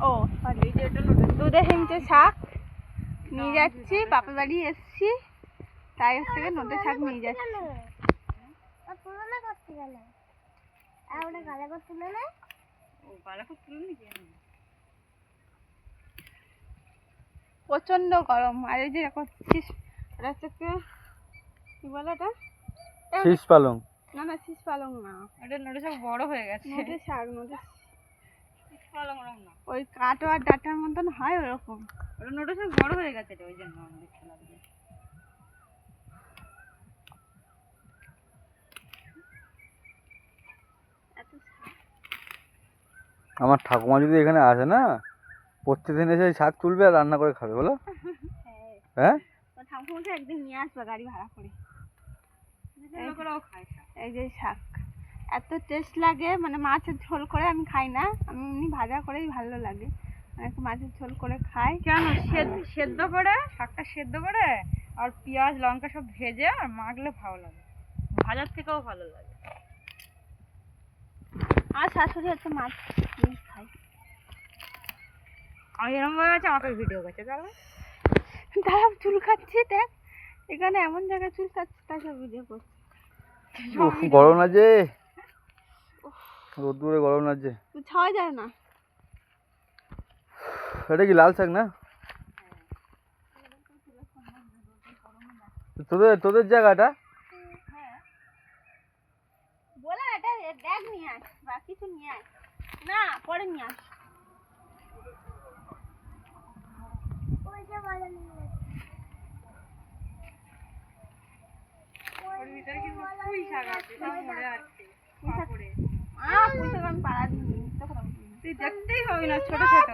ও দুধে হিমচে শাক নিয়ে যাচ্ছি, বাপের বাড়ি এসছি, তাই থেকে নদীর শাক নিয়ে যাচ্ছি। প্রচন্ড গরম। আর এই যে করছিস কি বলে এটা, শীষ পালং। না না শীষ পালং না, এটা নদীর শাক বড় হয়ে গেছে। নদীর শাক, নদীর শীষ পালং না, ওই কাটো আর ডাটার মতন হয় ওরকম। ওটা নদীর শাক বড় হয়ে গেছে, ওই জন্য দেখতে লাগবে। আমার ঠাকুমা যদি এখানে আসে না, প্রত্যেকদিন এসে শাক তুলবে আর রান্না করে খাবে, বলো? হ্যাঁ, ঠাকুমাকে একদিন নিয়ে আসবে গাড়ি ভাড়া করে। এই যে শাক এত টেস্ট লাগে, মানে মাছের ঝোল করে আমি খাই না, আমি এমনি ভাজা করেই ভালো লাগে। একটু মাছের ঝোল করে খাই। কেন সেদ্ধ করে, শাকটা সেদ্ধ করে আর পেঁয়াজ লঙ্কা সব ভেজে আর মাখলে ভালো লাগে, ভাজার থেকেও ভালো লাগে। আর শাশুড়ি হচ্ছে মাছ খাই। আমি এরকম ভাবে আছে, আমাকে ভিডিও করছে তাহলে তারা চুল খাচ্ছি, দেখ এখানে এমন জায়গায় চুল খাচ্ছি, তাই সব ভিডিও করছে। গরম না যে, রোদ্দুরে গরম না যে, ছাওয়া যায় না। এটা কি লাল শাক না? তোদের জায়গাটা বলে এটা ব্যাগ নিয়ে আস বা কিছু নিয়ে আস, না পরে নিয়ে আস। দেখতেই হবে না, ছোট ছোট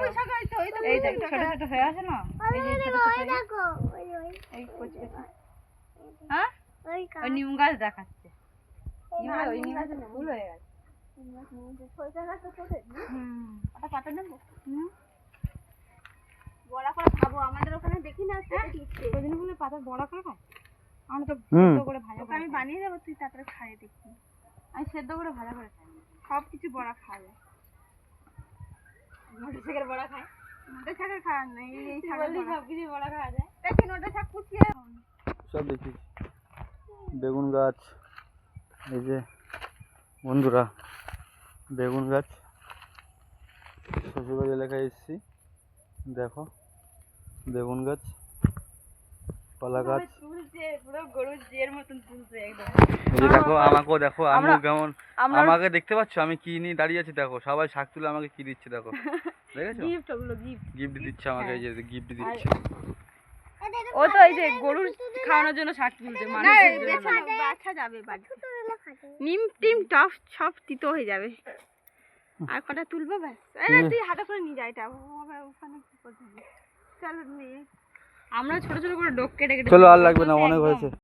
এই দেখ, ছোট ছোট হয়ে আছে না, এই যে ছোট ছোট এই কচি কচি। হ্যাঁ, ওই নিম গাছ দেখাচ্ছে, ওই নিম গাছের ফুল হয়ে গেছে। পাতা নেবো, বড়া করে খাবো। আমাদের ওখানে দেখি না ওইদিন বলে পাতা বড়া করে খায়। আমরা তো সেদ্ধ করে ভাজা করে আমি বানিয়ে দেবো, তুই তারপরে খাইয়ে দেখি। আমি সেদ্ধ করে ভাজা করে খাই, সব কিছু বড়া খাবে। নোটে শাকের বড়া খায়, নোটে শাকের খাওয়ার নেই, এই সব কিছু বড়া খাওয়া যায়। দেখি নোটে শাক কুচিয়ে সব দেখি। বেগুন গাছ, এই যে বন্ধুরা বেগুন গাছ, শ্বশুরবাড়ি এলাকায় এসেছি, দেখো বেগুন গাছ, কলা গাছ, গরুর জের মতন তুলছে একদম। এই যে দেখো আমাকেও দেখো, আমিও কেমন, আমাকে দেখতে পাচ্ছ আমি কি নিয়ে দাঁড়িয়ে আছি, দেখো সবাই শাক তুলে আমাকে কি দিচ্ছে, দেখো দেখেছো, গিফট দিচ্ছে আমাকে, এই যে গিফট দিচ্ছে। ও তো এই যে গরুর খাওয়ানোর জন্য শাক তুলছে, বাছা যাবে নিম টিম টপ সব তিতো হয়ে যাবে। আর কটা তুলবো ব্যাস, তুই হাতে করে নিয়ে যা, এটা ওখানে কি করতে হবে। চলো নিয়ে আমরা ছোট ছোট করে ডোক কেটে কেটে, চলো আর লাগবে না, অনেক হয়েছে।